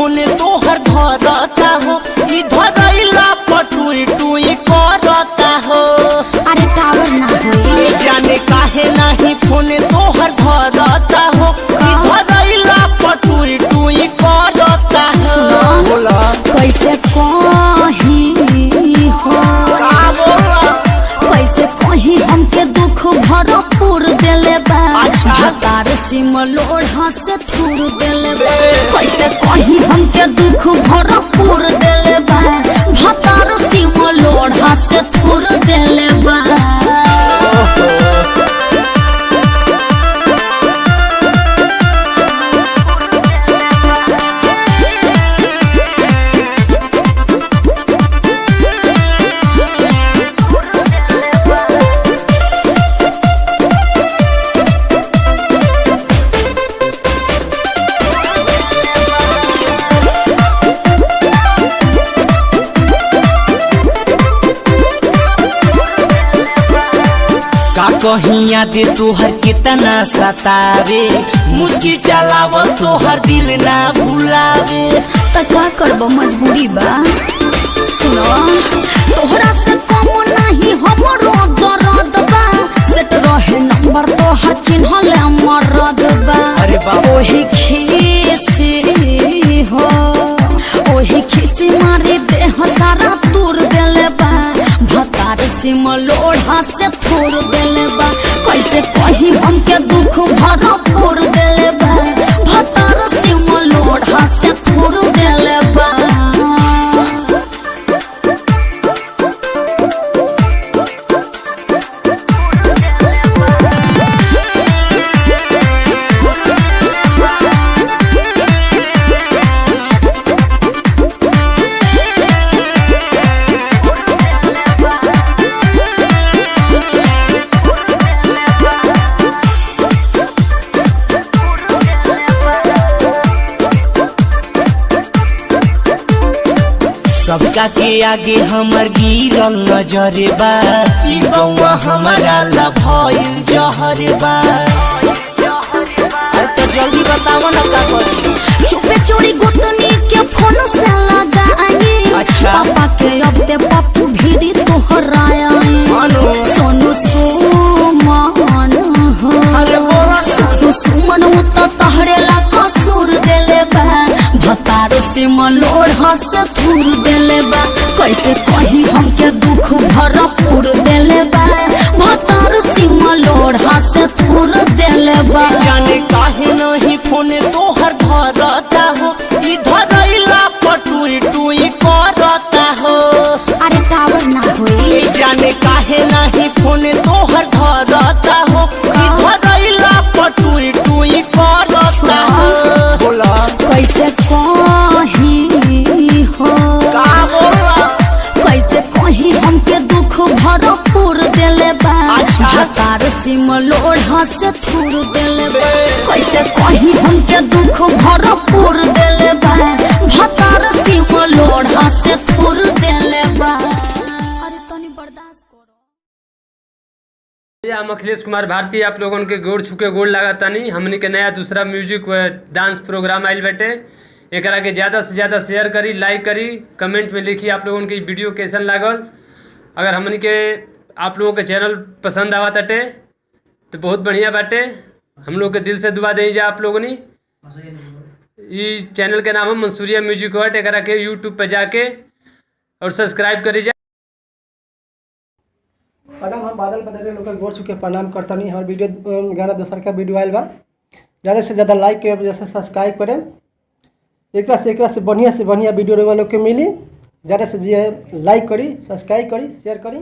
Phone तोहर धरता हो, धरैला पटुई टुई करता हो। अरे टावर ना होई जाने काहे नहीं फोन तोहर धरता हो, धरैला पटुई टुई करता हो। बोला कैसे कहीं हो, का बोला कैसे कहीं हमके दुख भरपूर देले बा। अच्छा तार सिम लोढ़ा से थूर देले बा। कैसे कहीं हमके दुख भरपूर देले बा। भतार सिम लोढ़ा से थूर देले बा। कहीं याद तोहर कितना सतावे, मुश्किल चलाव तोहर दिल ना भुलावे। त का करबो मजबूरी बा। सुनो तोहरा से कम नहीं हमरो दर्द बा। सेट रहे नंबर तोहर चिन्हल मरद बा। अरे बाप ओही खीसी हो, ओही खीसी मारी देह सारा तूर देले बा। भतार सिम लोढ़ा से थोड़ देले बा। कैसे कहीं हमके दुख भरपूर देले बा। भतार सिम लोढ़ा से थोड़ देले बा। सबका के आगे हमर गिरल नजर बा। ई गौवा हमारा ला भइल जहर बा। अरे तो जल्दी बताओ ना का करी। चुपे चोरी गोतनी के फोन से लगाई। अच्छा पापा के अब ते पप्पू भीड़ी तोहराया। सोनू सुमन हो, अरे बोला सोनू सुमन उत तहरे ला कसूर देले बा। भतार सिम लोढ़ा से थूर देले बा। कैसे कहीं हमके दुख भरपूर देले बा। भतार सिम लोढ़ा से थूर देले बा। जाने काहे नहीं फोन तोहर धरता हो, धरैला पटुई टुई करता हो। अरे टावर ना होई जाने काहे नहीं फोन तोहर धरता हो, धरैला पटुई टुई करता हो। बोला कैसे कहीं हो, का बोला कैसे कहीं हमके दुख भरपूर देले बा। अच्छा भतार सिम लोढ़ा से थूर देले बा। कैसे कहीं हमके दुख भरपूर देले बा। भतार सिम लोढ़ा से थूर देले बा। अरे तनी बर्दाश्त करो। हम अखिलेश कुमार भारती आप लोगन के गोड़ छुके गोड़ लगातानी। हमनी के नया दूसरा म्यूजिक व डांस प्रोग्राम आइल बेटे। एकरा के ज़्यादा से ज़्यादा शेयर करी, लाइक करी, कमेंट में लिखी आप लोगन के वीडियो कैसन लागल। अगर हमनी के आप लोगों के चैनल पसंद आवा ताटे तो बहुत बढ़िया बाटे। हम लोग के दिल से दुआ दें जा आप लोगनी। ये चैनल के नाम है मंसूरिया म्यूजिक वर्ट। एकरा के यूट्यूब पे जाके और सब्सक्राइब करी जा। प्रणाम, हम बादल बदले लोग गोड़ छुके प्रणाम करतनी। हमारे वीडियो गाना दोसर का वीडियो आयल बा। ज़्यादा से ज़्यादा लाइक के वजह से सब्सक्राइब करें। एकरा से बढ़िया वीडियो लोग के मिली। ज़्यादा से लाइक करी, सब्सक्राइब करी, शेयर करी।